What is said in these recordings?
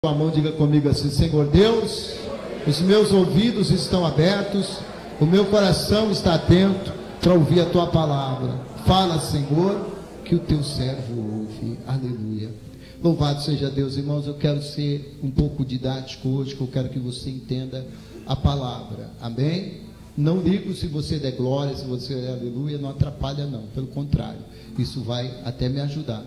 A mão, diga comigo assim: Senhor Deus, os meus ouvidos estão abertos, o meu coração está atento para ouvir a tua palavra. Fala, Senhor, que o teu servo ouve. Aleluia. Louvado seja Deus. Irmãos, eu quero ser um pouco didático hoje, que eu quero que você entenda a palavra. Amém? Não ligo se você der glória, se você der aleluia, não atrapalha não, pelo contrário, isso vai até me ajudar.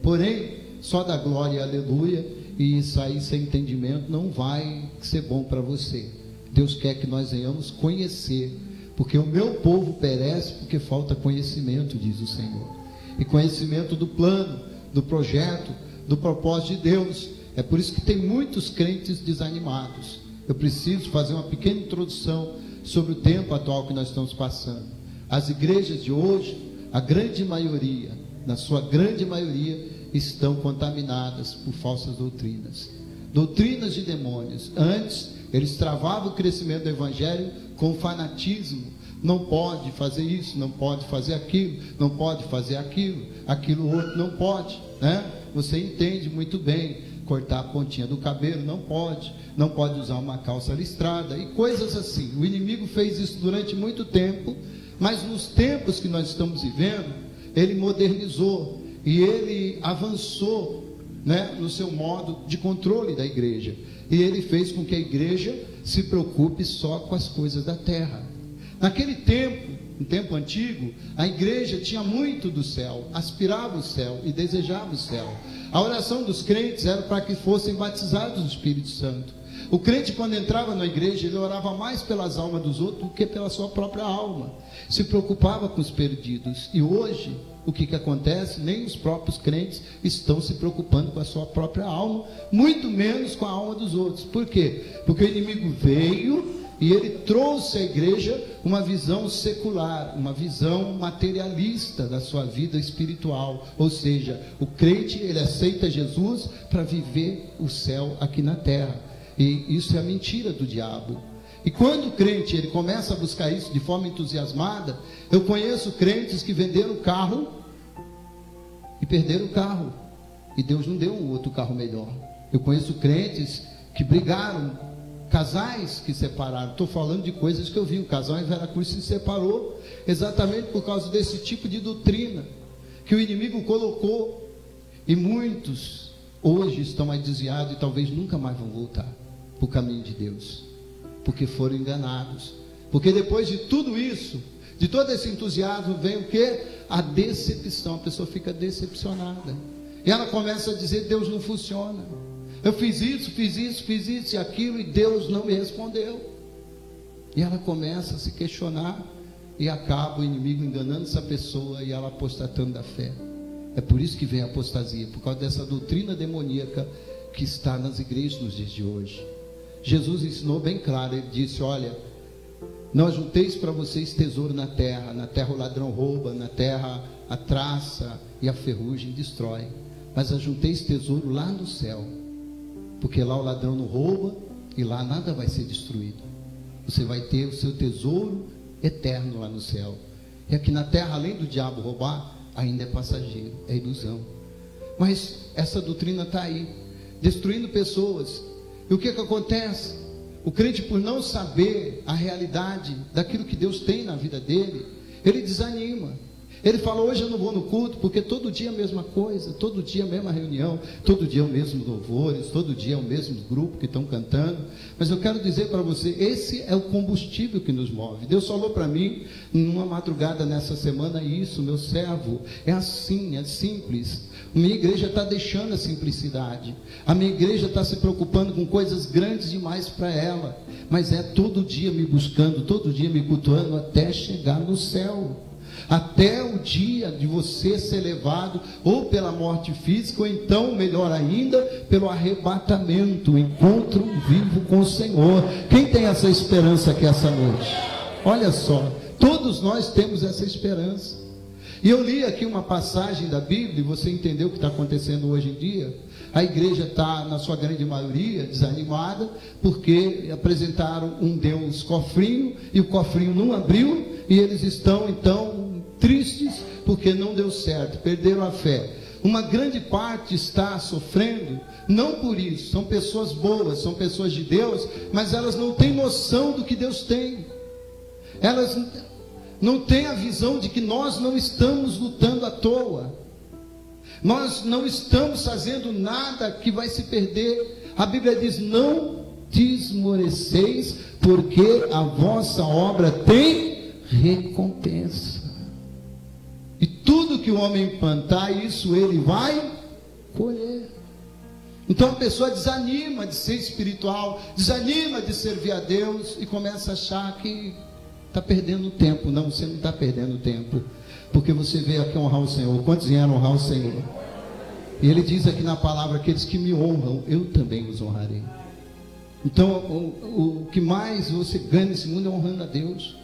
Porém, só dar glória e aleluia e sair sem entendimento não vai ser bom para você. Deus quer que nós venhamos conhecer, porque o meu povo perece porque falta conhecimento, diz o Senhor. E conhecimento do plano, do projeto, do propósito de Deus. É por isso que tem muitos crentes desanimados. Eu preciso fazer uma pequena introdução sobre o tempo atual que nós estamos passando. As igrejas de hoje, a grande maioria, na sua grande maioria, estão contaminadas por falsas doutrinas, doutrinas de demônios. Antes, eles travavam o crescimento do evangelho com fanatismo. Não pode fazer isso, não pode fazer aquilo, não pode fazer aquilo, aquilo outro não pode, né? Você entende muito bem. Cortar a pontinha do cabelo não pode usar uma calça listrada e coisas assim. O inimigo fez isso durante muito tempo, mas nos tempos que nós estamos vivendo, ele modernizou e ele avançou, né, no seu modo de controle da igreja. E ele fez com que a igreja se preocupe só com as coisas da terra. Naquele tempo, no tempo antigo, a igreja tinha muito do céu, aspirava o céu e desejava o céu. A oração dos crentes era para que fossem batizados no Espírito Santo. O crente, quando entrava na igreja, ele orava mais pelas almas dos outros do que pela sua própria alma. Se preocupava com os perdidos. E hoje, o que acontece? Nem os próprios crentes estão se preocupando com a sua própria alma, muito menos com a alma dos outros. Por quê? Porque o inimigo veio e ele trouxe à igreja uma visão secular, uma visão materialista da sua vida espiritual. Ou seja, o crente, ele aceita Jesus para viver o céu aqui na terra. E isso é a mentira do diabo. E quando o crente ele começa a buscar isso de forma entusiasmada, eu conheço crentes que venderam o carro e perderam o carro, e Deus não deu um outro carro melhor. Eu conheço crentes que brigaram, casais que separaram. Estou falando de coisas que eu vi. O casal em Veracruz se separou exatamente por causa desse tipo de doutrina que o inimigo colocou, e muitos hoje estão mais desviados e talvez nunca mais vão voltar para o caminho de Deus, porque foram enganados. Porque depois de tudo isso, de todo esse entusiasmo, vem o que? A decepção. A pessoa fica decepcionada e ela começa a dizer: Deus não funciona, eu fiz isso e aquilo e Deus não me respondeu. E ela começa a se questionar e acaba o inimigo enganando essa pessoa e ela apostatando da fé. É por isso que vem a apostasia, por causa dessa doutrina demoníaca que está nas igrejas nos dias de hoje. Jesus ensinou bem claro, ele disse: olha, não ajunteis para vocês tesouro na terra o ladrão rouba, na terra a traça e a ferrugem destrói, mas ajunteis tesouro lá no céu, porque lá o ladrão não rouba e lá nada vai ser destruído. Você vai ter o seu tesouro eterno lá no céu. E aqui na terra, além do diabo roubar, ainda é passageiro, é ilusão. Mas essa doutrina está aí, destruindo pessoas. E o que acontece? O crente, por não saber a realidade daquilo que Deus tem na vida dele, ele desanima. Ele fala: hoje eu não vou no culto, porque todo dia é a mesma coisa, todo dia a mesma reunião, todo dia é o mesmo louvores, todo dia é o mesmo grupo que estão cantando. Mas eu quero dizer para você, esse é o combustível que nos move. Deus falou para mim, numa madrugada nessa semana, isso: meu servo, é assim, é simples. A minha igreja está deixando a simplicidade, a minha igreja está se preocupando com coisas grandes demais para ela, mas é todo dia me buscando, todo dia me cultuando, até chegar no céu. Até o dia de você ser levado ou pela morte física, ou então, melhor ainda, pelo arrebatamento, o encontro vivo com o Senhor. Quem tem essa esperança aqui essa noite? Olha só, todos nós temos essa esperança. E eu li aqui uma passagem da Bíblia, e você entendeu o que está acontecendo hoje em dia. A igreja está, na sua grande maioria, desanimada, porque apresentaram um Deus cofrinho, e o cofrinho não abriu, e eles estão então tristes, porque não deu certo, perderam a fé. uma grande parte está sofrendo, não por isso, são pessoas boas, são pessoas de Deus, mas elas não têm noção do que Deus tem. Elas não têm a visão de que nós não estamos lutando à toa. Nós não estamos fazendo nada que vai se perder. A Bíblia diz: não desmoreceis, porque a vossa obra tem recompensa. E tudo que o homem plantar, isso ele vai colher. Então a pessoa desanima de ser espiritual, desanima de servir a Deus e começa a achar que está perdendo tempo. Não, você não está perdendo tempo, porque você veio aqui honrar o Senhor. Quantos vieram honrar o Senhor? E ele diz aqui na palavra: aqueles que me honram, eu também os honrarei. Então o que mais você ganha nesse mundo é honrando a Deus.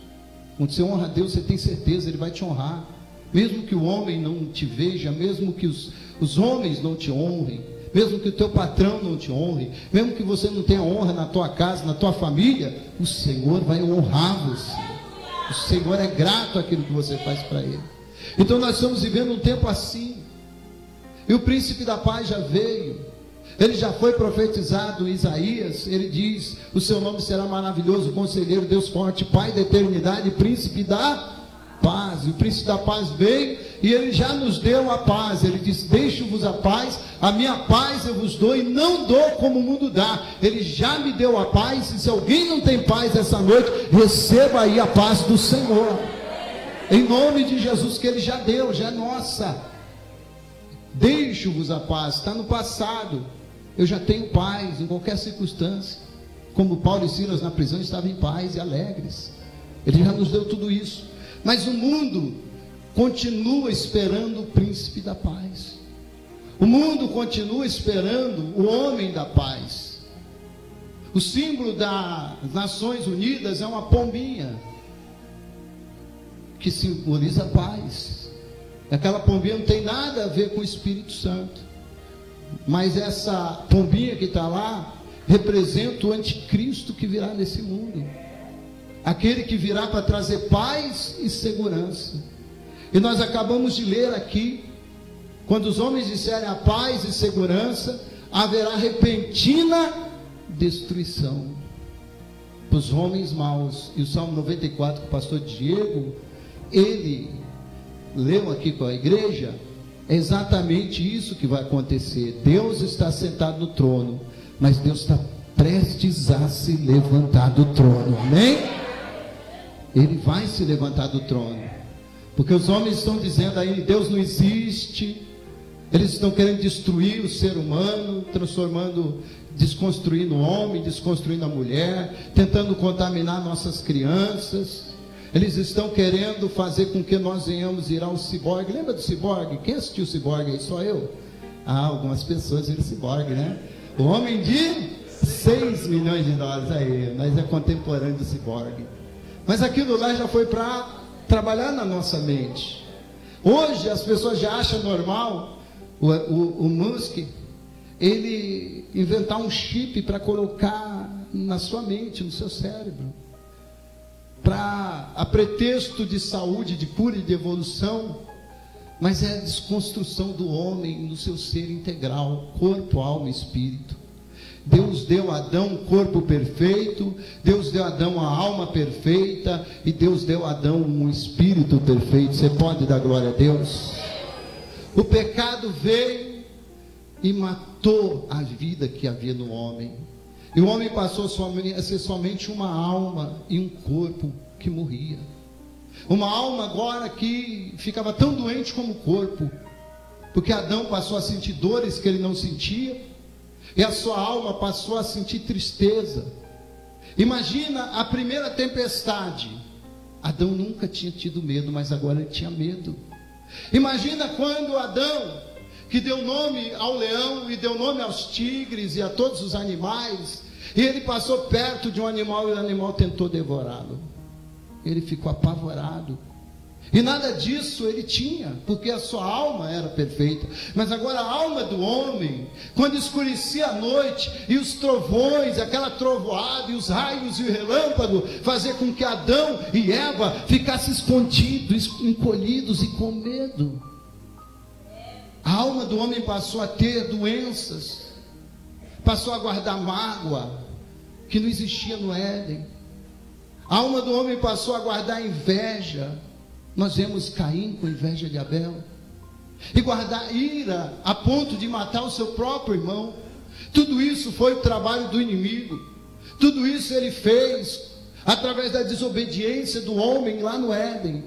Quando você honra a Deus, você tem certeza, Ele vai te honrar. Mesmo que o homem não te veja, mesmo que os homens não te honrem, mesmo que o teu patrão não te honre, mesmo que você não tenha honra na tua casa, na tua família, o Senhor vai honrar você. O Senhor é grato àquilo que você faz para Ele. Então nós estamos vivendo um tempo assim. E o príncipe da paz já veio. Ele já foi profetizado em Isaías. Ele diz: o seu nome será maravilhoso, conselheiro, Deus forte, Pai da eternidade, príncipe da paz. E o príncipe da paz veio e ele já nos deu a paz. Ele diz: deixo-vos a paz, a minha paz eu vos dou, e não dou como o mundo dá. Ele já me deu a paz. E se alguém não tem paz essa noite, receba aí a paz do Senhor, em nome de Jesus, que Ele já deu, já é nossa. Deixo-vos a paz, está no passado. Eu já tenho paz em qualquer circunstância. Como Paulo e Silas na prisão estavam em paz e alegres. Ele já nos deu tudo isso. Mas o mundo continua esperando o príncipe da paz. O mundo continua esperando o homem da paz. O símbolo das Nações Unidas é uma pombinha, que simboliza a paz. Aquela pombinha não tem nada a ver com o Espírito Santo, mas essa pombinha que está lá representa o anticristo que virá nesse mundo, aquele que virá para trazer paz e segurança. E nós acabamos de ler aqui: quando os homens disserem a paz e segurança, haverá repentina destruição para os homens maus. E o Salmo 94, que o pastor Diego, ele leu aqui com a igreja, é exatamente isso que vai acontecer. Deus está sentado no trono, mas Deus está prestes a se levantar do trono, amém? Ele vai se levantar do trono, porque os homens estão dizendo aí: Deus não existe. Eles estão querendo destruir o ser humano, desconstruindo o homem, desconstruindo a mulher, tentando contaminar nossas crianças. Eles estão querendo fazer com que nós venhamos ir ao ciborgue. Lembra do ciborgue? Quem assistiu o ciborgue aí? Só eu? Algumas pessoas viram o ciborgue, né? O homem de 6 milhões de dólares. Aí, nós é contemporâneo do ciborgue. Mas aquilo lá já foi para trabalhar na nossa mente. Hoje as pessoas já acham normal o Musk, ele inventar um chip para colocar na sua mente, no seu cérebro, a pretexto de saúde, de cura e de evolução. Mas é a desconstrução do homem no seu ser integral, corpo, alma e espírito. Deus deu a Adão um corpo perfeito, Deus deu a Adão uma alma perfeita, e Deus deu a Adão um espírito perfeito. Você pode dar glória a Deus? O pecado veio e matou a vida que havia no homem. E o homem passou a ser somente uma alma e um corpo que morria. Uma alma agora que ficava tão doente como o corpo, porque Adão passou a sentir dores que ele não sentia, e a sua alma passou a sentir tristeza. Imagina a primeira tempestade. Adão nunca tinha tido medo, mas agora ele tinha medo. Imagina quando Adão, que deu nome ao leão e deu nome aos tigres e a todos os animais, e ele passou perto de um animal e o animal tentou devorá-lo. Ele ficou apavorado. E nada disso ele tinha, porque a sua alma era perfeita. Mas agora a alma do homem, quando escurecia a noite, e os trovões, aquela trovoada, e os raios e o relâmpago, fazer com que Adão e Eva ficassem escondidos, encolhidos e com medo. A alma do homem passou a ter doenças, passou a guardar mágoa que não existia no Éden. A alma do homem passou a guardar inveja. Nós vemos Caim com inveja de Abel, e guardar ira a ponto de matar o seu próprio irmão. Tudo isso foi o trabalho do inimigo. Tudo isso ele fez através da desobediência do homem lá no Éden.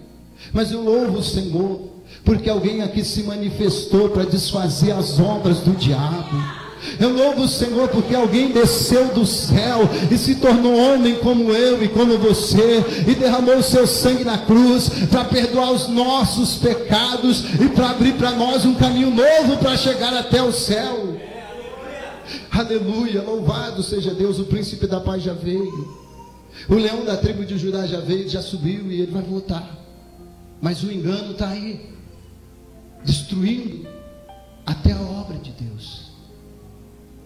Mas eu louvo o Senhor, porque alguém aqui se manifestou para desfazer as obras do diabo. Eu louvo o Senhor porque alguém desceu do céu e se tornou homem como eu e como você, e derramou o seu sangue na cruz para perdoar os nossos pecados e para abrir para nós um caminho novo para chegar até o céu. Aleluia, louvado seja Deus. O príncipe da paz já veio, o leão da tribo de Judá já veio, já subiu, e ele vai voltar. Mas o engano está aí, destruindo até a obra de Deus,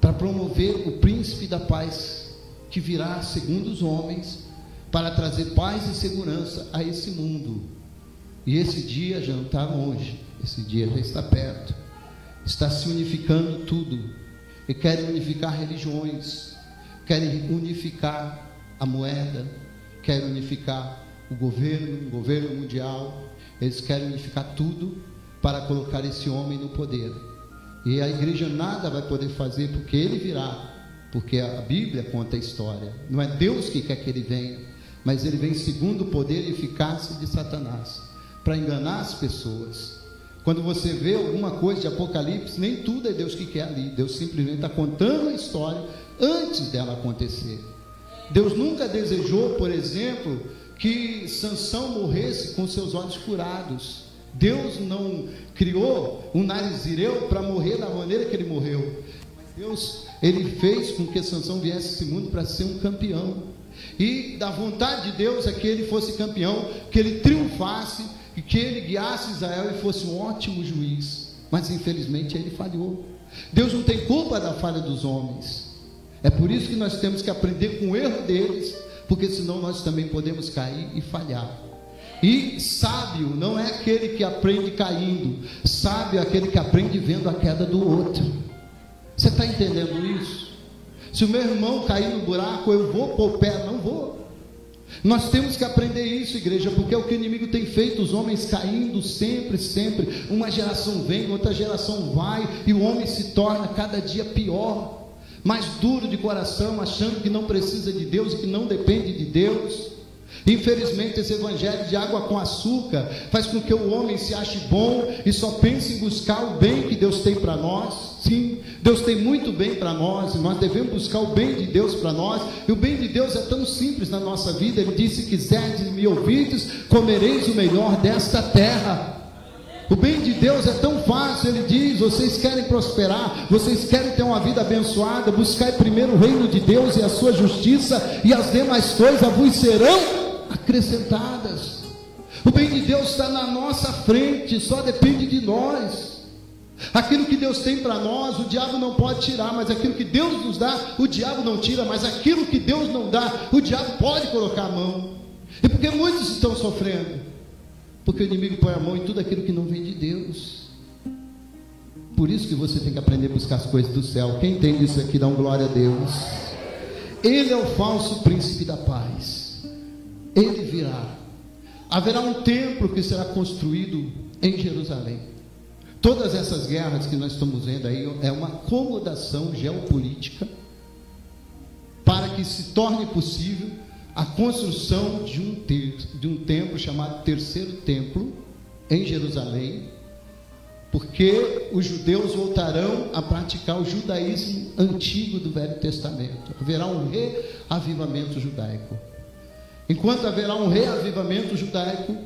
para promover o príncipe da paz, que virá segundo os homens, para trazer paz e segurança a esse mundo. E esse dia já não está longe, esse dia já está perto. Está se unificando tudo, e querem unificar religiões, querem unificar a moeda, querem unificar o governo mundial. Eles querem unificar tudo para colocar esse homem no poder. E a igreja nada vai poder fazer, porque ele virá, porque a Bíblia conta a história. Não é Deus que quer que ele venha, mas ele vem segundo o poder e eficácia de Satanás, para enganar as pessoas. Quando você vê alguma coisa de Apocalipse, nem tudo é Deus que quer ali. Deus simplesmente está contando a história antes dela acontecer. Deus nunca desejou, por exemplo, que Sansão morresse com seus olhos curados. Deus não criou um narizireu para morrer da maneira que ele morreu. Deus, ele fez com que Sansão viesse a esse mundo para ser um campeão. E da vontade de Deus é que ele fosse campeão, que ele triunfasse, e que ele guiasse Israel e fosse um ótimo juiz. Mas infelizmente ele falhou. Deus não tem culpa da falha dos homens. É por isso que nós temos que aprender com o erro deles, porque senão nós também podemos cair e falhar. E sábio não é aquele que aprende caindo, sábio é aquele que aprende vendo a queda do outro. Você está entendendo isso? Se o meu irmão cair no buraco, eu vou pôr o pé? Não vou. Nós temos que aprender isso, igreja, porque é o que o inimigo tem feito, os homens caindo sempre, sempre. Uma geração vem, outra geração vai, e o homem se torna cada dia pior, mais duro de coração, achando que não precisa de Deus e que não depende de Deus. Infelizmente esse evangelho de água com açúcar faz com que o homem se ache bom e só pense em buscar o bem que Deus tem para nós. Sim, Deus tem muito bem para nós, e nós devemos buscar o bem de Deus para nós. E o bem de Deus é tão simples na nossa vida. Ele disse: se quiserdes me ouvirdes, comereis o melhor desta terra. O bem de Deus é tão fácil. Ele diz: vocês querem prosperar, vocês querem ter uma vida abençoada, buscai primeiro o reino de Deus e a sua justiça, e as demais coisas vos serão acrescentadas. O bem de Deus está na nossa frente, só depende de nós. Aquilo que Deus tem para nós, o diabo não pode tirar, mas aquilo que Deus nos dá, o diabo não tira, mas aquilo que Deus não dá, o diabo pode colocar a mão. E por que muitos estão sofrendo? Porque o inimigo põe a mão em tudo aquilo que não vem de Deus. Por isso que você tem que aprender a buscar as coisas do céu. Quem entende isso aqui, dá um glória a Deus. Ele é o falso príncipe da paz. Ele virá. Haverá um templo que será construído em Jerusalém. Todas essas guerras que nós estamos vendo aí é uma acomodação geopolítica para que se torne possível a construção de um templo chamado Terceiro Templo em Jerusalém, porque os judeus voltarão a praticar o judaísmo antigo do Velho Testamento. Haverá um reavivamento judaico. Enquanto haverá um reavivamento judaico,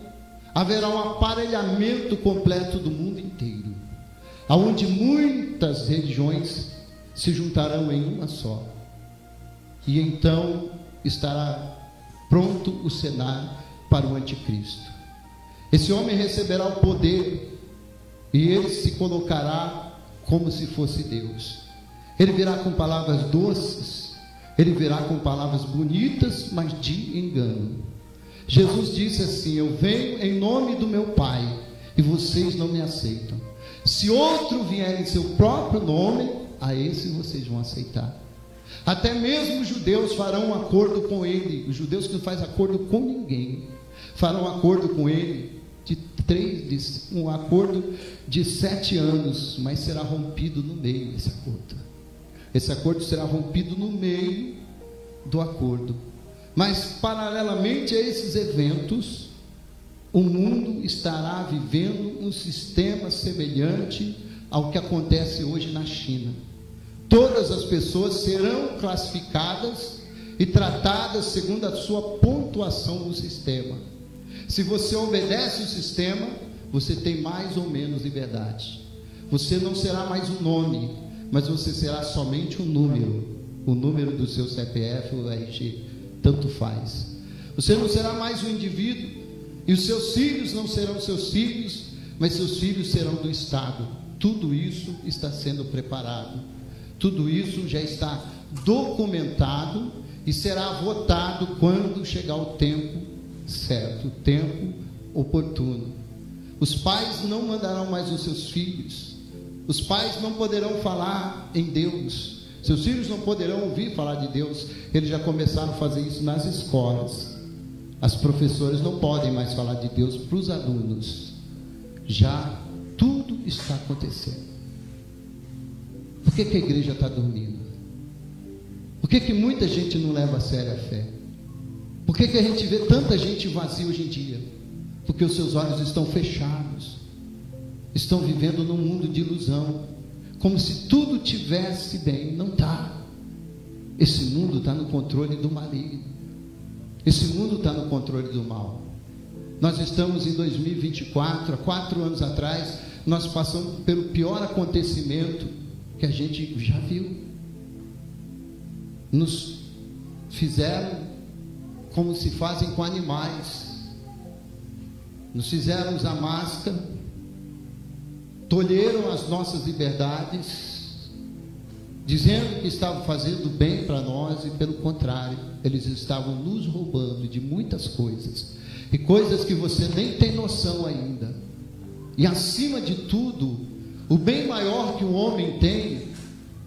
haverá um aparelhamento completo do mundo inteiro, aonde muitas religiões se juntarão em uma só, e então estará pronto o cenário para o anticristo. Esse homem receberá o poder, e ele se colocará como se fosse Deus. Ele virá com palavras doces, ele virá com palavras bonitas, mas de engano. Jesus disse assim: eu venho em nome do meu Pai, e vocês não me aceitam. Se outro vier em seu próprio nome, a esse vocês vão aceitar. Até mesmo os judeus farão um acordo com ele. Os judeus que não fazem acordo com ninguém farão um acordo com ele um acordo de 7 anos, mas será rompido no meio esse acordo. Esse acordo será rompido no meio do acordo. Mas paralelamente a esses eventos, o mundo estará vivendo um sistema semelhante ao que acontece hoje na China. Todas as pessoas serão classificadas e tratadas segundo a sua pontuação no sistema. Se você obedece o sistema, você tem mais ou menos liberdade. Você não será mais um nome, mas você será somente um número. O número do seu CPF ou RG, tanto faz. Você não será mais um indivíduo, e os seus filhos não serão seus filhos, mas seus filhos serão do Estado. Tudo isso está sendo preparado. Tudo isso já está documentado e será votado quando chegar o tempo certo, o tempo oportuno. Os pais não mandarão mais os seus filhos. Os pais não poderão falar em Deus. Seus filhos não poderão ouvir falar de Deus. Eles já começaram a fazer isso nas escolas. As professoras não podem mais falar de Deus para os alunos. Já tudo está acontecendo. Por que a igreja está dormindo? Por que muita gente não leva a sério a fé? Por que a gente vê tanta gente vazia hoje em dia? Porque os seus olhos estão fechados. Estão vivendo num mundo de ilusão, como se tudo tivesse bem. Não está. Esse mundo está no controle do maligno. Esse mundo está no controle do mal. Nós estamos em 2024. Há 4 anos atrás nós passamos pelo pior acontecimento que a gente já viu. Nos fizeram como se fazem com animais. Nos fizeram usar máscara, tolheram as nossas liberdades, dizendo que estavam fazendo bem para nós, e pelo contrário, eles estavam nos roubando de muitas coisas, e coisas que você nem tem noção ainda. E acima de tudo, o bem maior que o homem tem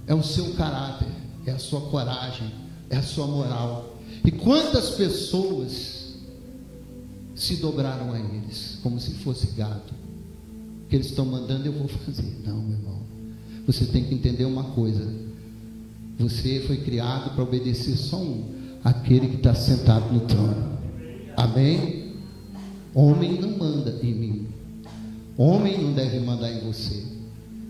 é o seu caráter, é a sua coragem, é a sua moral. E quantas pessoas se dobraram a eles como se fosse gado? Que eles estão mandando, eu vou fazer. Não, meu irmão, você tem que entender uma coisa: você foi criado para obedecer só um, aquele que está sentado no trono. Amém? Homem não manda em mim, homem não deve mandar em você.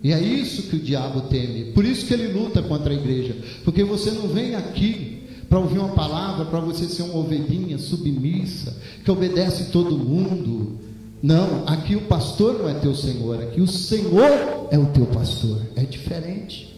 E é isso que o diabo teme. Por isso que ele luta contra a igreja, porque você não vem aqui para ouvir uma palavra, para você ser uma ovelhinha submissa, que obedece todo mundo. Não, aqui o pastor não é teu Senhor, aqui o Senhor é o teu pastor. É diferente.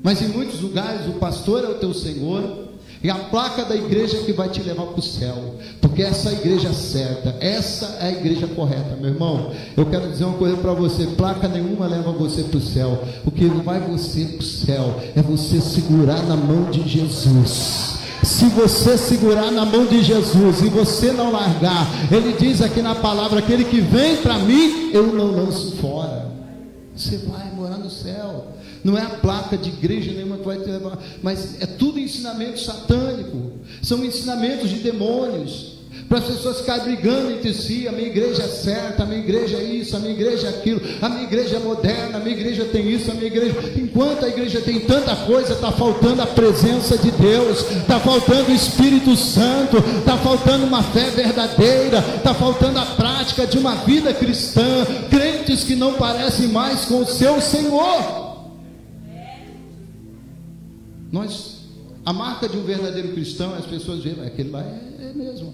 Mas em muitos lugares o pastor é o teu Senhor, e a placa da igreja que vai te levar para o céu, porque essa é a igreja certa, essa é a igreja correta. Meu irmão, eu quero dizer uma coisa para você: placa nenhuma leva você para o céu. O que vai você para o céu é você segurar na mão de Jesus. Se você segurar na mão de Jesus e você não largar, ele diz aqui na palavra: aquele que vem para mim, eu não lanço fora. Você vai morar no céu. Não é a placa de igreja nenhuma que vai te levar, mas é tudo ensinamento satânico, são ensinamentos de demônios, para as pessoas ficarem brigando entre si. A minha igreja é certa, a minha igreja é isso, a minha igreja é aquilo, a minha igreja é moderna, a minha igreja tem isso, a minha igreja... Enquanto a igreja tem tanta coisa, está faltando a presença de Deus, está faltando o Espírito Santo, está faltando uma fé verdadeira, está faltando a prática de uma vida cristã. Crentes que não parecem mais com o seu Senhor. A marca de um verdadeiro cristão, as pessoas veem, aquele lá é mesmo,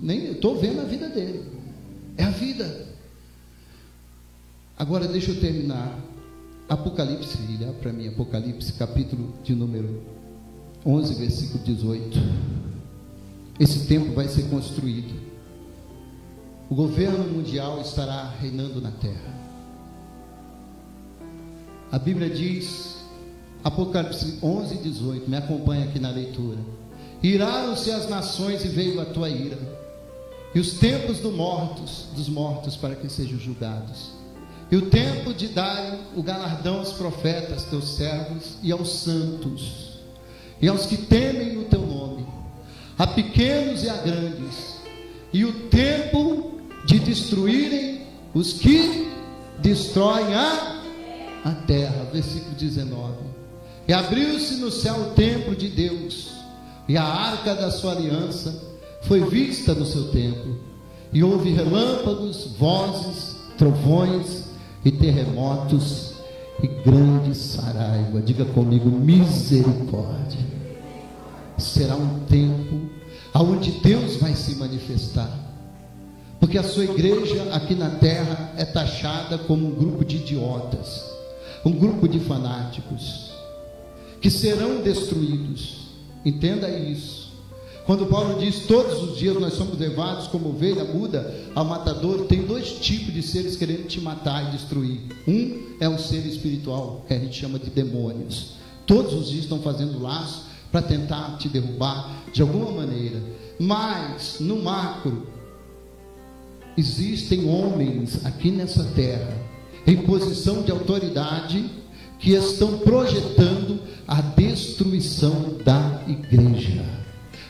nem eu estou vendo a vida dele, é a vida. Agora deixa eu terminar. Apocalipse, olha para mim, Apocalipse capítulo de número 11, versículo 18. Esse templo vai ser construído, o governo mundial estará reinando na terra. A Bíblia diz, Apocalipse 11, 18, me acompanha aqui na leitura: iraram-se as nações e veio a tua ira, e os templos dos mortos para que sejam julgados. e o tempo de dar o galardão aos profetas, teus servos, e aos santos, e aos que temem o teu nome, a pequenos e a grandes, e o tempo de destruírem os que destroem a terra. Versículo 19. E abriu-se no céu o templo de Deus, e a arca da sua aliança foi vista no seu templo, e houve relâmpagos, vozes, trovões e terremotos e grande saraiva. Diga comigo: misericórdia. Será um tempo aonde Deus vai se manifestar, porque a sua igreja aqui na terra é taxada como um grupo de idiotas, um grupo de fanáticos que serão destruídos. Entenda isso. Quando Paulo diz todos os dias nós somos levados como ovelha muda ao matador, tem dois tipos de seres querendo te matar e destruir. Um é um ser espiritual, que a gente chama de demônios. Todos os dias estão fazendo laço para tentar te derrubar de alguma maneira. Mas no macro existem homens aqui nessa terra em posição de autoridade que estão projetando a destruição da igreja,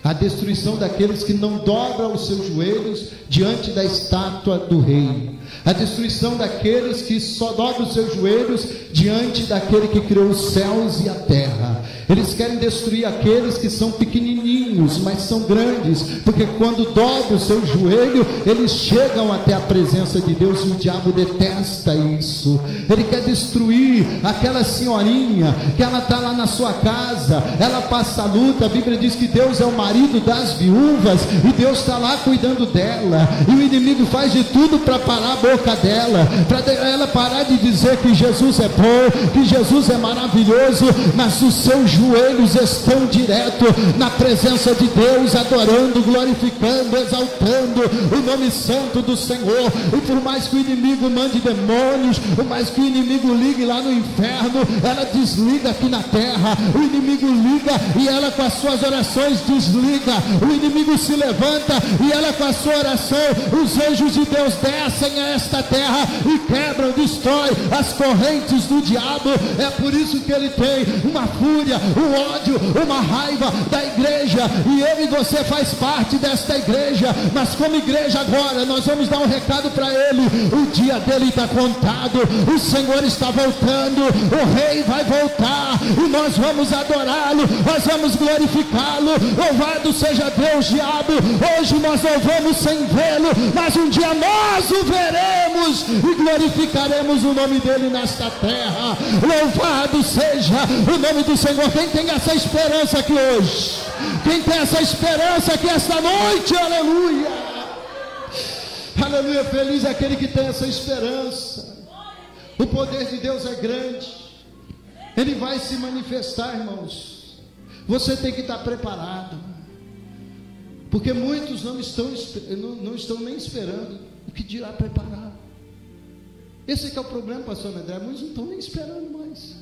a destruição daqueles que não dobram os seus joelhos diante da estátua do rei, a destruição daqueles que só dobram os seus joelhos diante daquele que criou os céus e a terra. Eles querem destruir aqueles que são pequenininhos, mas são grandes, porque quando dobram o seu joelho, eles chegam até a presença de Deus, e o diabo detesta isso. Ele quer destruir aquela senhorinha, que ela está lá na sua casa, ela passa a luta. A Bíblia diz que Deus é o marido das viúvas, e Deus está lá cuidando dela, e o inimigo faz de tudo para parar a boca dela, para ela parar de dizer que Jesus é bom, que Jesus é maravilhoso, mas os seus joelhos estão direto na presença de Deus, adorando, glorificando, exaltando o nome santo do Senhor. E por mais que o inimigo mande demônios, por mais que o inimigo ligue lá no inferno, ela desliga aqui na terra. O inimigo liga e ela com as suas orações desliga. O inimigo se levanta e ela com a sua oração, os anjos de Deus descem a esta terra e quebram, destrói as correntes do diabo. É por isso que ele tem uma fúria, um ódio, uma raiva da igreja, e eu e você faz parte desta igreja. Mas como igreja agora nós vamos dar um recado para ele: o dia dele está contado, o Senhor está voltando, o rei vai voltar, e nós vamos adorá-lo, nós vamos glorificá-lo. Louvado seja Deus. Diabo, hoje nós louvamos sem vê-lo, mas um dia nós o veremos e glorificaremos o nome dele nesta terra. Louvado seja o nome do Senhor. Quem tem essa esperança aqui hoje? Quem tem essa esperança aqui esta noite? Aleluia, aleluia. Feliz é aquele que tem essa esperança. O poder de Deus é grande, ele vai se manifestar, irmãos. Você tem que estar preparado, porque muitos não estão nem esperando o que dirá preparar. Esse que é o problema, pastor André. Muitos não estão nem esperando mais,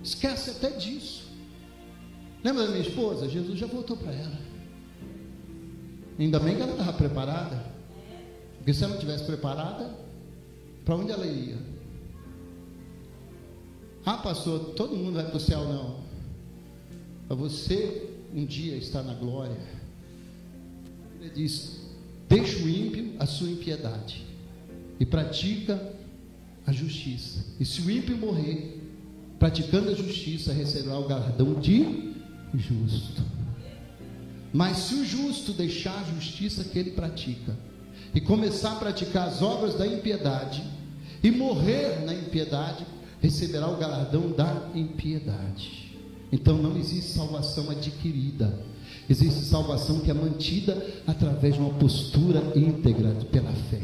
esquece até disso. Lembra da minha esposa? Jesus já voltou para ela. Ainda bem que ela estava preparada, porque se ela não estivesse preparada, para onde ela iria? Ah, pastor, todo mundo vai para o céu. Não, para você um dia estar na glória, ele diz: deixa o ímpio a sua impiedade e pratica a justiça, e se o ímpio morrer praticando a justiça, receberá o galardão de justo. Mas se o justo deixar a justiça que ele pratica e começar a praticar as obras da impiedade e morrer na impiedade, receberá o galardão da impiedade. Então não existe salvação adquirida, existe salvação que é mantida através de uma postura íntegra pela fé.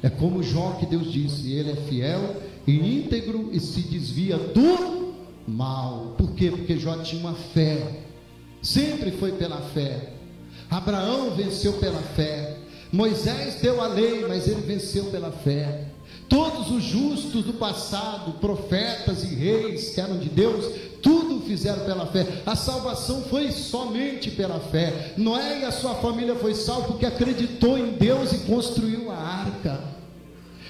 É como Jó, que Deus disse: ele é fiel e íntegro e se desvia do mal. Por quê? Porque Jó tinha uma fé, sempre foi pela fé. Abraão venceu pela fé, Moisés deu a lei, mas ele venceu pela fé. Todos os justos do passado, profetas e reis que eram de Deus, tudo fizeram pela fé. A salvação foi somente pela fé. Noé e a sua família foi salvo porque acreditou em Deus e construiu a arca.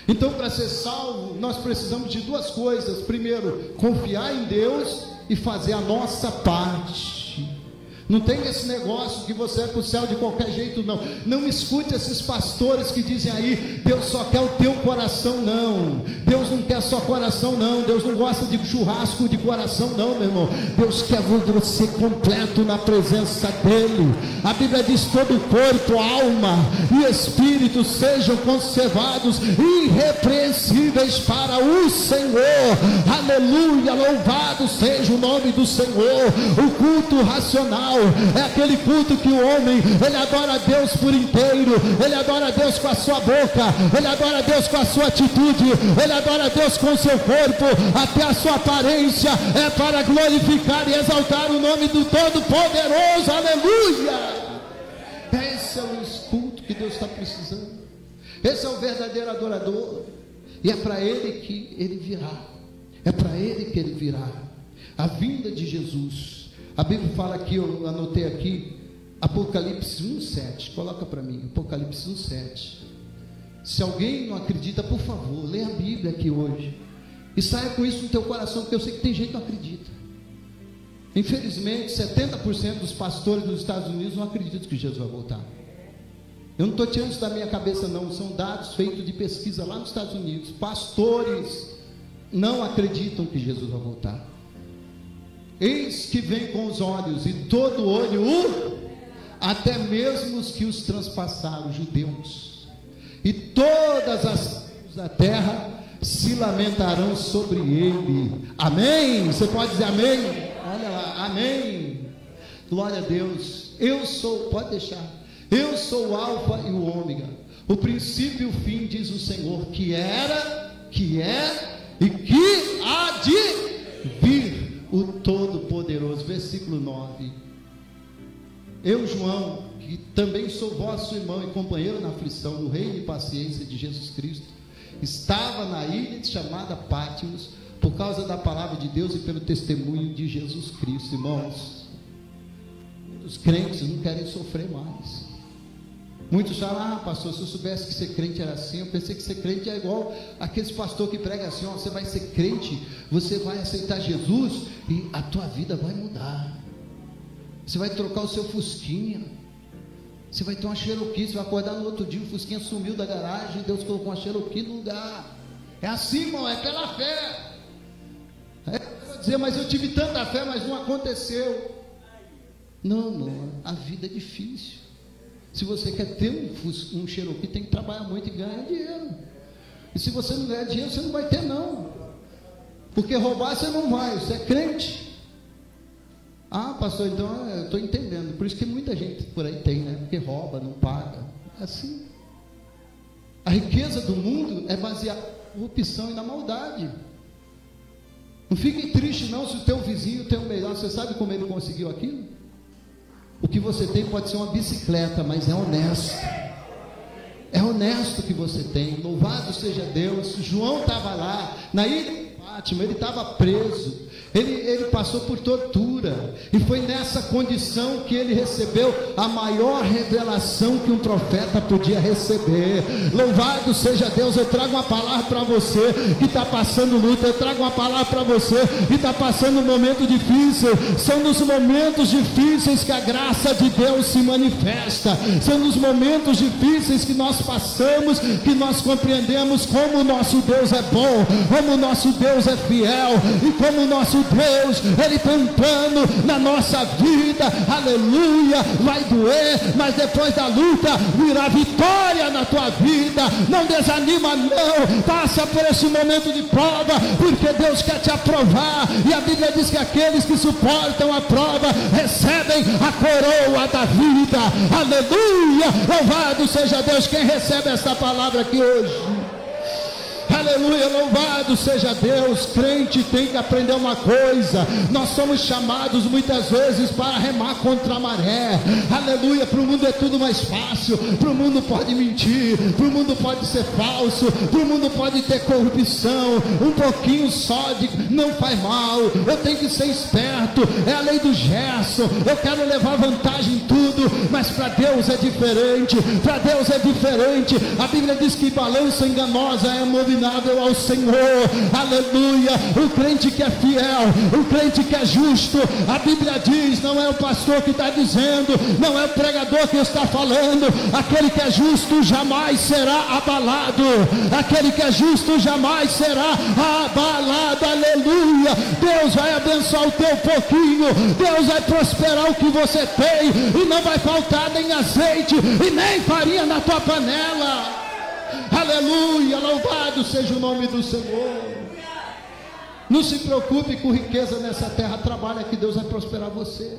Então, para ser salvo, nós precisamos de duas coisas: primeiro, confiar em Deus e fazer a nossa parte. Não tem esse negócio que você é para o céu de qualquer jeito, não. Não escute esses pastores que dizem aí, Deus só quer o teu coração, não. Deus não quer só coração, não. Deus não gosta de churrasco de coração, não, meu irmão. Deus quer você completo na presença dEle. A Bíblia diz: todo o corpo, alma e espírito sejam conservados irrepreensíveis para o Senhor. Aleluia, louvado seja o nome do Senhor. O culto racional é aquele culto que o homem, ele adora a Deus por inteiro, ele adora a Deus com a sua boca, ele adora a Deus com a sua atitude, ele adora a Deus com o seu corpo, até a sua aparência é para glorificar e exaltar o nome do Todo-Poderoso. Aleluia! Esse é o culto que Deus está precisando. Esse é o verdadeiro adorador, e é para ele que ele virá, é para ele que ele virá. A vinda de Jesus. A Bíblia fala aqui, eu anotei aqui, Apocalipse 1:7, coloca para mim, Apocalipse 1:7. Se alguém não acredita, por favor, leia a Bíblia aqui hoje, e saia com isso no teu coração, porque eu sei que tem gente que não acredita. Infelizmente, 70% dos pastores dos Estados Unidos não acreditam que Jesus vai voltar. Eu não estou tirando isso da minha cabeça, não, são dados feitos de pesquisa lá nos Estados Unidos. Pastores não acreditam que Jesus vai voltar. Eis que vem com os olhos, e todo olho, até mesmo os que os transpassaram, judeus, e todas as tribos da terra se lamentarão sobre ele. Amém? Você pode dizer amém? Olha lá, amém. Glória a Deus. Eu sou, pode deixar, eu sou o alfa e o ômega, o princípio e o fim, diz o Senhor, que era, que é e que há de vir, o Todo-Poderoso. Versículo 9. Eu, João, que também sou vosso irmão e companheiro na aflição, no reino e paciência de Jesus Cristo, estava na ilha chamada Pátimos, por causa da palavra de Deus e pelo testemunho de Jesus Cristo. Irmãos, os crentes não querem sofrer mais. Muitos falam: pastor, se eu soubesse que ser crente era assim, eu pensei que ser crente é igual aqueles pastores que pregam assim: você vai ser crente, você vai aceitar Jesus e a tua vida vai mudar. Você vai trocar o seu Fusquinha, você vai ter uma Cherokee, você vai acordar no outro dia, o Fusquinha sumiu da garagem, Deus colocou uma Cherokee no lugar. É assim, irmão, é pela fé. Eu vou dizer: mas eu tive tanta fé, mas não aconteceu. Não, a vida é difícil. Se você quer ter um Cherokee, tem que trabalhar muito e ganhar dinheiro. E se você não ganhar dinheiro, você não vai ter, não. Porque roubar você não vai, você é crente. Pastor, então eu estou entendendo. Por isso que muita gente por aí tem, né? Porque rouba, não paga. É assim. A riqueza do mundo é baseada na corrupção e na maldade. Não fique triste não se o teu vizinho tem o melhor. Você sabe como ele conseguiu aquilo? O que você tem pode ser uma bicicleta, mas é honesto. É honesto que você tem. Louvado seja Deus. João estava lá na ilha de Fátima, ele estava preso. Ele passou por tortura, e foi nessa condição que ele recebeu a maior revelação que um profeta podia receber. Louvado seja Deus. Eu trago uma palavra para você que está passando luta, eu trago uma palavra para você que está passando um momento difícil. São nos momentos difíceis que a graça de Deus se manifesta, são nos momentos difíceis que nós passamos, que nós compreendemos como o nosso Deus é bom, como o nosso Deus é fiel, e como o nosso Deus, Ele tem um plano na nossa vida. Aleluia. Vai doer, mas depois da luta virá vitória na tua vida. Não desanima não, passa por esse momento de prova, porque Deus quer te aprovar, e a Bíblia diz que aqueles que suportam a prova recebem a coroa da vida. Aleluia. Louvado seja Deus. Quem recebe esta palavra aqui hoje? Aleluia, louvado seja Deus. Crente tem que aprender uma coisa: nós somos chamados muitas vezes para remar contra a maré. Aleluia, para o mundo é tudo mais fácil, para o mundo pode mentir, para o mundo pode ser falso, para o mundo pode ter corrupção, um pouquinho só de não faz mal. Eu tenho que ser esperto, é a lei do Gerson, eu quero levar vantagem em tudo, mas para Deus é diferente, para Deus é diferente. A Bíblia diz que balança enganosa é abominável ao Senhor. Aleluia, o crente que é fiel, o crente que é justo, a Bíblia diz, não é o pastor que está dizendo, não é o pregador que está falando, aquele que é justo jamais será abalado, aquele que é justo jamais será abalado. Aleluia, Deus vai abençoar o teu pouquinho, Deus vai prosperar o que você tem, e não vai faltar nem azeite e nem farinha na tua panela. Aleluia, louvado seja o nome do Senhor. Não se preocupe com riqueza nessa terra, trabalha que Deus vai prosperar você.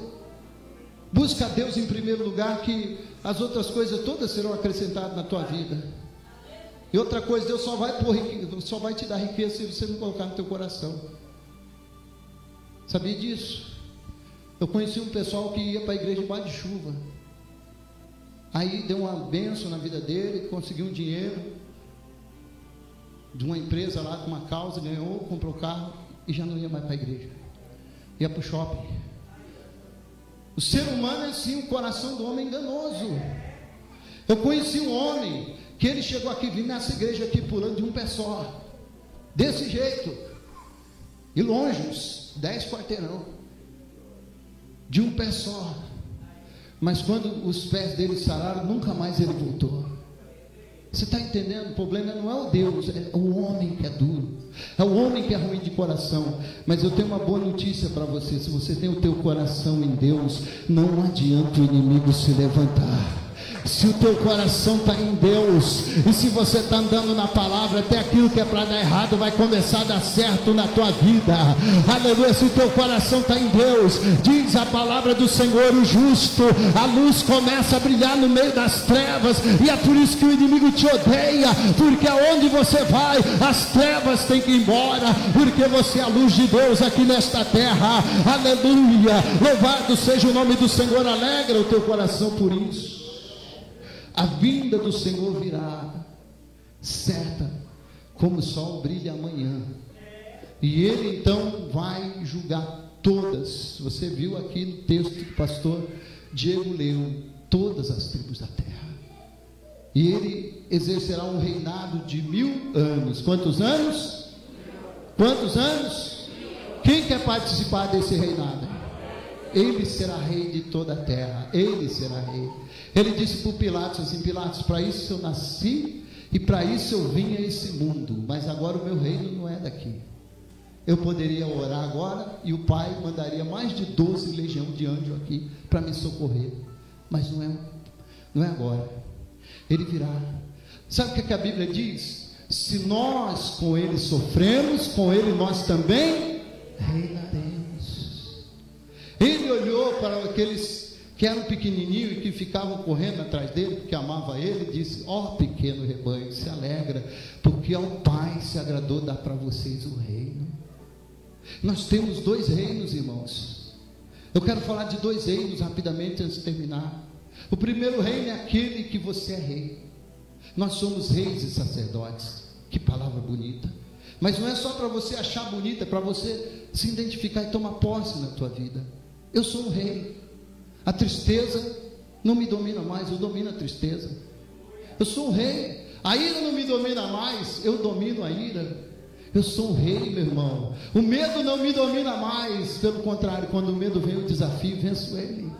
Busca Deus em primeiro lugar, que as outras coisas todas serão acrescentadas na tua vida. E outra coisa, Deus só vai te dar riqueza se você não colocar no teu coração. Sabia disso? Eu conheci um pessoal que ia para a igreja debaixo de chuva. Aí deu uma bênção na vida dele, conseguiu um dinheiro de uma empresa lá com uma causa, ganhou, comprou carro e já não ia mais para a igreja, ia para o shopping. O ser humano é assim, o coração do homem é enganoso. Eu conheci um homem que ele chegou aqui, vindo nessa igreja aqui pulando de um pé só, desse jeito, e longe, uns 10 quarteirão, de um pé só. Mas quando os pés dele sararam, nunca mais ele voltou. Você está entendendo? O problema não é o Deus, é o homem que é duro, é o homem que é ruim de coração. Mas eu tenho uma boa notícia para você: se você tem o teu coração em Deus, não adianta o inimigo se levantar. Se o teu coração está em Deus, e se você está andando na palavra, até aquilo que é para dar errado vai começar a dar certo na tua vida. Aleluia, se o teu coração está em Deus, diz a palavra do Senhor, o justo, a luz começa a brilhar no meio das trevas. E é por isso que o inimigo te odeia, porque aonde você vai, as trevas têm que ir embora, porque você é a luz de Deus aqui nesta terra. Aleluia, louvado seja o nome do Senhor. Alegra o teu coração por isso. A vinda do Senhor virá, certa, como o sol brilha amanhã, e Ele então vai julgar todas. Você viu aqui no texto que o pastor Diego leu, todas as tribos da terra, e Ele exercerá um reinado de 1000 anos. Quantos anos? Quantos anos? Quem quer participar desse reinado? Ele será rei de toda a terra, Ele será rei. Ele disse para o Pilatos assim: Pilatos, para isso eu nasci e para isso eu vim a esse mundo, mas agora o meu reino não é daqui. Eu poderia orar agora e o Pai mandaria mais de 12 legiões de anjos aqui para me socorrer, mas não é agora. Ele virá. Sabe o que a Bíblia diz? Se nós com Ele sofremos, com Ele nós também reinaremos. Ele olhou para aqueles que eram pequenininhos e que ficavam correndo atrás dele, porque amava ele, e disse: ó pequeno rebanho, se alegra, porque ao Pai se agradou dar para vocês o reino. Nós temos 2 reinos, irmãos. Eu quero falar de 2 reinos rapidamente antes de terminar. O primeiro reino é aquele que você é rei. Nós somos reis e sacerdotes. Que palavra bonita. Mas não é só para você achar bonita, é para você se identificar e tomar posse na tua vida. Eu sou um rei. A tristeza não me domina mais, eu domino a tristeza. Eu sou um rei. A ira não me domina mais, eu domino a ira. Eu sou um rei, meu irmão. O medo não me domina mais, pelo contrário, quando o medo vem, o desafio, venço ele.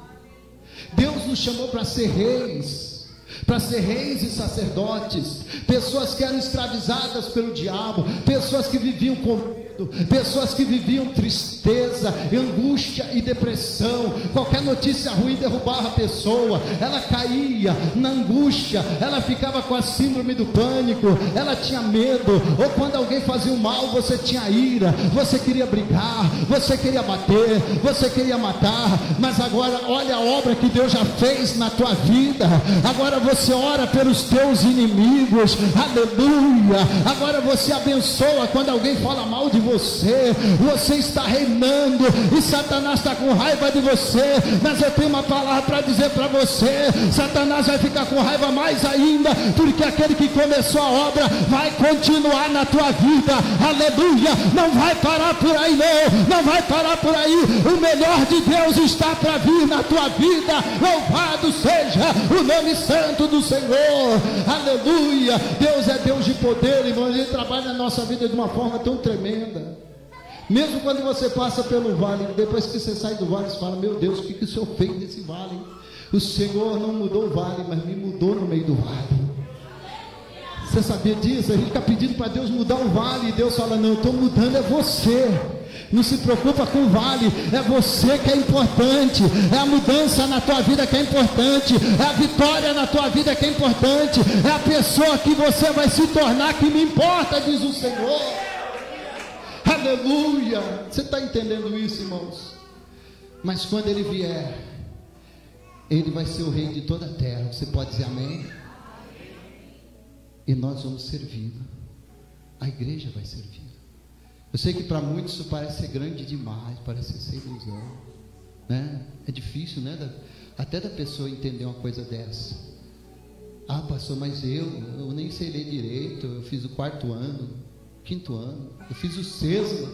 Deus nos chamou para ser reis, para ser reis e sacerdotes. Pessoas que eram escravizadas pelo diabo, pessoas que viviam com medo, medo, pessoas que viviam tristeza, angústia e depressão. Qualquer notícia ruim derrubava a pessoa, ela caía na angústia, ela ficava com a síndrome do pânico, ela tinha medo. Ou quando alguém fazia o mal, você tinha ira, você queria brigar, você queria bater, você queria matar. Mas agora olha a obra que Deus já fez na tua vida. Agora você ora pelos teus inimigos, aleluia. Agora você abençoa quando alguém fala mal de você. Você está reinando e Satanás está com raiva de você. Mas eu tenho uma palavra para dizer para você: Satanás vai ficar com raiva mais ainda, porque aquele que começou a obra vai continuar na tua vida, aleluia. Não vai parar por aí, não vai parar por aí. O melhor de Deus está para vir na tua vida. Louvado seja o nome santo do Senhor, aleluia. Deus é Deus de poder, irmão. Ele trabalha na nossa vida de uma forma tão tremenda. Mesmo quando você passa pelo vale, depois que você sai do vale, você fala: meu Deus, o que o Senhor fez nesse vale? O Senhor não mudou o vale, mas me mudou no meio do vale. Você sabia disso? A gente fica pedindo para Deus mudar o vale, e Deus fala: não, eu estou mudando é você. Não se preocupa com o vale, é você que é importante, é a mudança na tua vida que é importante, é a vitória na tua vida que é importante, é a pessoa que você vai se tornar que me importa, diz o Senhor, aleluia. Você está entendendo isso, irmãos? Mas quando Ele vier, Ele vai ser o rei de toda a terra. Você pode dizer amém? E nós vamos servi-lo, a igreja vai servir. Eu sei que para muitos isso parece ser grande demais, parece ser ilusão, né? É difícil, né? Até da pessoa entender uma coisa dessa. Ah, pastor, mas eu nem sei ler direito, eu fiz o 4º ano, 5º ano, eu fiz o 6º,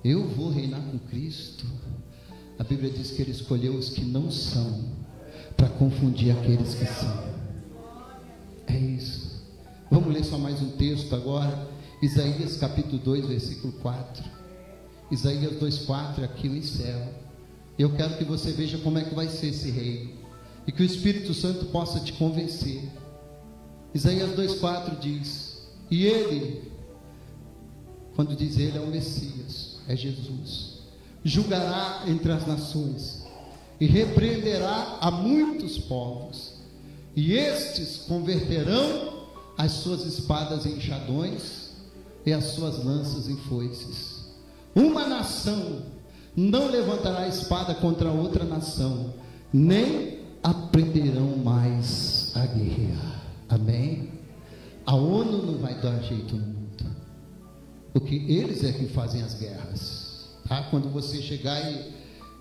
eu vou reinar com Cristo. A Bíblia diz que Ele escolheu os que não são, para confundir aqueles que são. É isso. Vamos ler só mais um texto agora. Isaías capítulo 2, versículo 4. Isaías 2,4, aqui eu encerro. Eu quero que você veja como é que vai ser esse reino, e que o Espírito Santo possa te convencer. Isaías 2,4 diz: e Ele, quando diz Ele, é o Messias, é Jesus, julgará entre as nações, e repreenderá a muitos povos, e estes converterão as suas espadas em enxadões, e as suas lanças em foices. Uma nação não levantará a espada contra outra nação, nem aprenderão mais a guerrear. Amém? A ONU não vai dar jeito no mundo, porque eles é que fazem as guerras, tá? Quando você chegar e...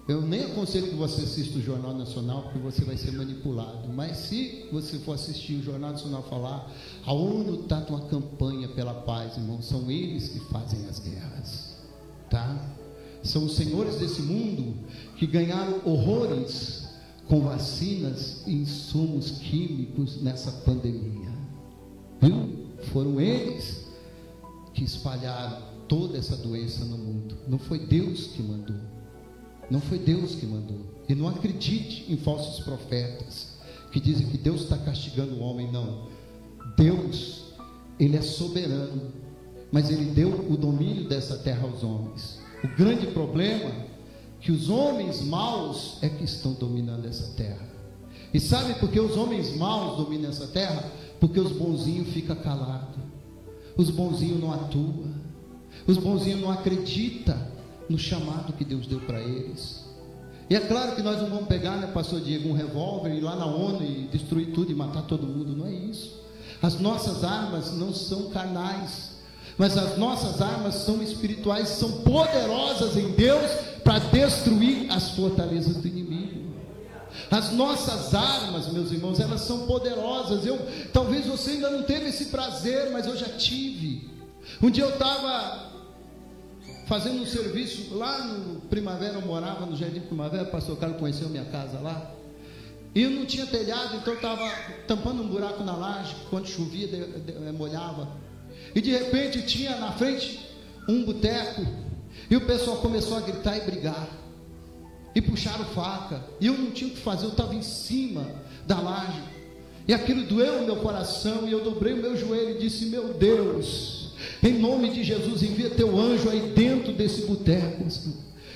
eu nem aconselho que você assista o Jornal Nacional, porque você vai ser manipulado. Mas se você for assistir o Jornal Nacional falar: a ONU está com uma campanha pela paz, irmão, são eles que fazem as guerras, tá? São os senhores desse mundo que ganharam horrores com vacinas e insumos químicos nessa pandemia, viu? Foram eles que espalharam toda essa doença no mundo. Não foi Deus que mandou. Não foi Deus que mandou. E não acredite em falsos profetas que dizem que Deus está castigando o homem. Não. Deus, Ele é soberano, mas Ele deu o domínio dessa terra aos homens. O grande problema é que os homens maus é que estão dominando essa terra. E sabe por que os homens maus dominam essa terra? Porque os bonzinhos ficam calados, os bonzinhos não atuam, os bonzinhos não acreditam no chamado que Deus deu para eles. E é claro que nós não vamos pegar, né, pastor Diego, um revólver e ir lá na ONU e destruir tudo e matar todo mundo. Não é isso. As nossas armas não são carnais, mas as nossas armas são espirituais, são poderosas em Deus para destruir as fortalezas do inimigo. As nossas armas, meus irmãos, elas são poderosas. Talvez você ainda não teve esse prazer, mas eu já tive. Um dia eu estava fazendo um serviço lá no Primavera, eu morava no Jardim Primavera, o pastor Carlos conheceu minha casa lá, e eu não tinha telhado, então eu estava tampando um buraco na laje, quando chovia, molhava, e de repente tinha na frente um boteco, e o pessoal começou a gritar e brigar, e puxaram faca, e eu não tinha o que fazer, eu estava em cima da laje, e aquilo doeu no meu coração, e eu dobrei o meu joelho e disse: meu Deus, Em nome de Jesus, envia teu anjo aí dentro desse boteco,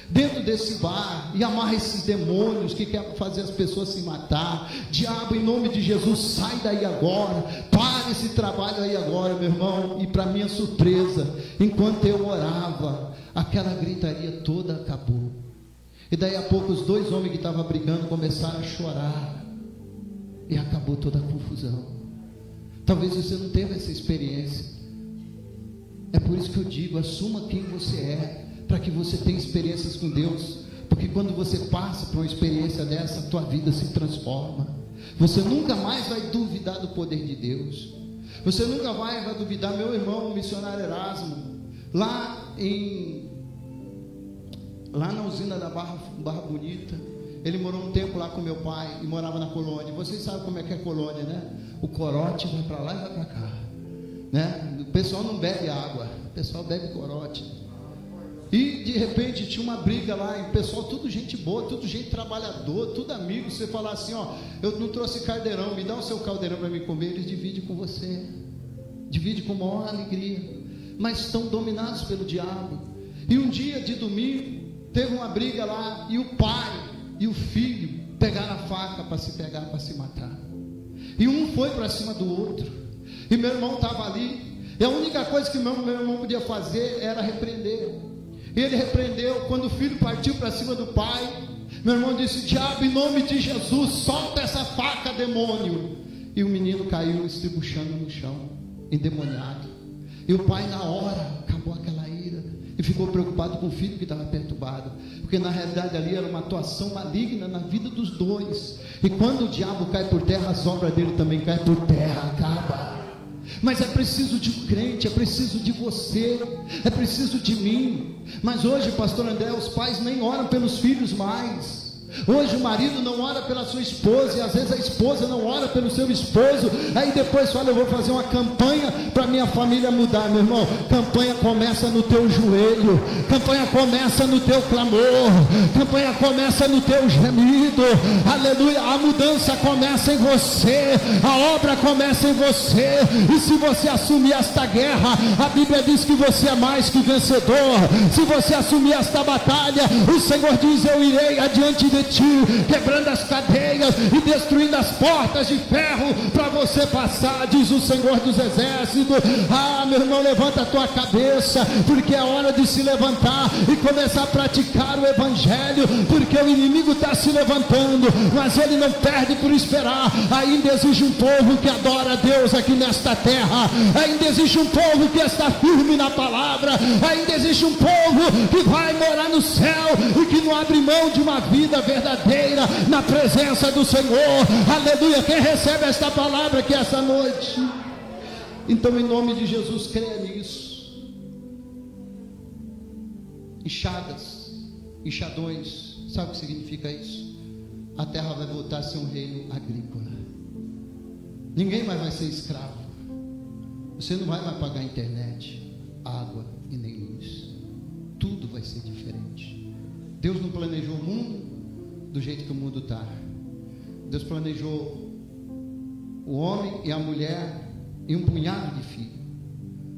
dentro desse bar, e amarra esses demônios que querem fazer as pessoas se matar. Diabo, em nome de Jesus, sai daí agora, para esse trabalho aí agora, meu irmão. E para minha surpresa, enquanto eu orava, aquela gritaria toda acabou. E daí a pouco os dois homens que estavam brigando começaram a chorar, e acabou toda a confusão. Talvez você não teve essa experiência. É por isso que eu digo, assuma quem você é, para que você tenha experiências com Deus, porque quando você passa por uma experiência dessa, a tua vida se transforma. Você nunca mais vai duvidar do poder de Deus. Você nunca vai duvidar. Meu irmão, o missionário Erasmo, lá na usina da Barra Bonita, ele morou um tempo lá com meu pai e morava na colônia. Vocês sabem como é que é colônia, né? O corote vai para lá e vai para cá, né? O pessoal não bebe água, o pessoal bebe corote. E de repente tinha uma briga lá, e o pessoal, tudo gente boa, tudo gente trabalhador, tudo amigo. Você falar assim, ó, eu não trouxe caldeirão, me dá o seu caldeirão para me comer. Eles dividem com você, dividem com maior alegria, mas estão dominados pelo diabo. E um dia de domingo teve uma briga lá, e o pai e o filho pegaram a faca para se pegar, para se matar. E um foi para cima do outro, e meu irmão estava ali, e a única coisa que meu irmão podia fazer era repreender. E ele repreendeu. Quando o filho partiu para cima do pai, meu irmão disse: diabo, em nome de Jesus, solta essa faca, demônio. E o menino caiu estribuchando no chão, endemoniado. E o pai, na hora, acabou aquela ira e ficou preocupado com o filho que estava perturbado, porque na realidade ali era uma atuação maligna na vida dos dois. E quando o diabo cai por terra, as obras dele também caem por terra, acaba. Mas é preciso de um crente, é preciso de você, é preciso de mim. Mas hoje, pastor André, os pais nem oram pelos filhos mais. Hoje o marido não ora pela sua esposa, e às vezes a esposa não ora pelo seu esposo. Aí depois fala: eu vou fazer uma campanha para minha família mudar. Meu irmão, campanha começa no teu joelho, campanha começa no teu clamor, campanha começa no teu gemido. Aleluia, a mudança começa em você, a obra começa em você. E se você assumir esta guerra, a Bíblia diz que você é mais que vencedor. Se você assumir esta batalha, o Senhor diz: eu irei adiante de ti, quebrando as cadeias e destruindo as portas de ferro para você passar, diz o Senhor dos Exércitos. Ah, meu irmão, levanta a tua cabeça, porque é hora de se levantar e começar a praticar o Evangelho, porque o inimigo está se levantando, mas ele não perde por esperar. Ainda existe um povo que adora a Deus aqui nesta terra, ainda existe um povo que está firme na palavra, ainda existe um povo que vai morar no céu e que não abre mão de uma vida verdadeira na presença do Senhor. Aleluia. Quem recebe esta palavra aqui essa noite? Então, em nome de Jesus, creia nisso. Enxadas, enxadões, sabe o que significa isso? A terra vai voltar a ser um reino agrícola. Ninguém mais vai ser escravo. Você não vai mais pagar internet, água e nem luz. Tudo vai ser diferente. Deus não planejou o mundo do jeito que o mundo está. Deus planejou o homem e a mulher e um punhado de filhos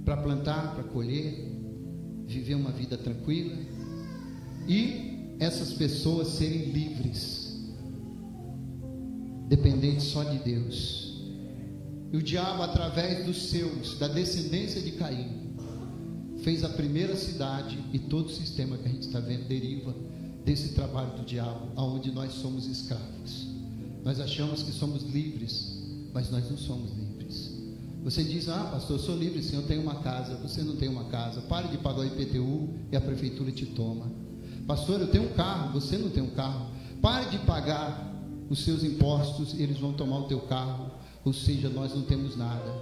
para plantar, para colher, viver uma vida tranquila e essas pessoas serem livres, dependentes só de Deus. E o diabo, através dos seus, da descendência de Caim, fez a primeira cidade, e todo o sistema que a gente está vendo deriva desse trabalho do diabo, aonde nós somos escravos. Nós achamos que somos livres, mas nós não somos livres. Você diz: ah, pastor, eu sou livre sim, eu tenho uma casa. Você não tem uma casa. Pare de pagar o IPTU e a prefeitura te toma. Pastor, eu tenho um carro. Você não tem um carro. Pare de pagar os seus impostos e eles vão tomar o teu carro. Ou seja, nós não temos nada.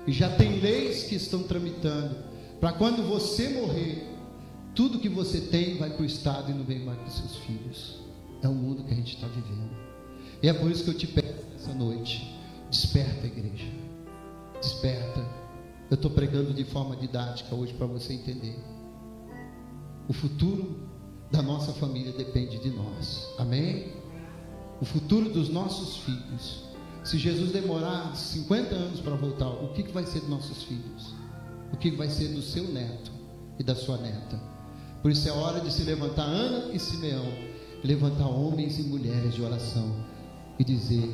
E já tem leis que estão tramitando para quando você morrer, tudo que você tem vai para o Estado e não vem mais para os seus filhos. É o mundo que a gente está vivendo. E é por isso que eu te peço essa noite: desperta, igreja, desperta. Eu estou pregando de forma didática hoje para você entender. O futuro da nossa família depende de nós, amém? O futuro dos nossos filhos. Se Jesus demorar 50 anos para voltar, o que vai ser dos nossos filhos? o que vai ser do seu neto e da sua neta. Por isso é hora de se levantar, Ana e Simeão, levantar homens e mulheres de oração e dizer: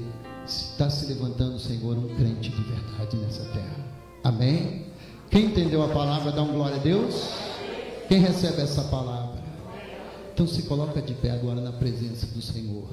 está se levantando, Senhor, um crente de verdade nessa terra. Amém? Quem entendeu a palavra, dá um glória a Deus. Quem recebe essa palavra? Então se coloca de pé agora na presença do Senhor.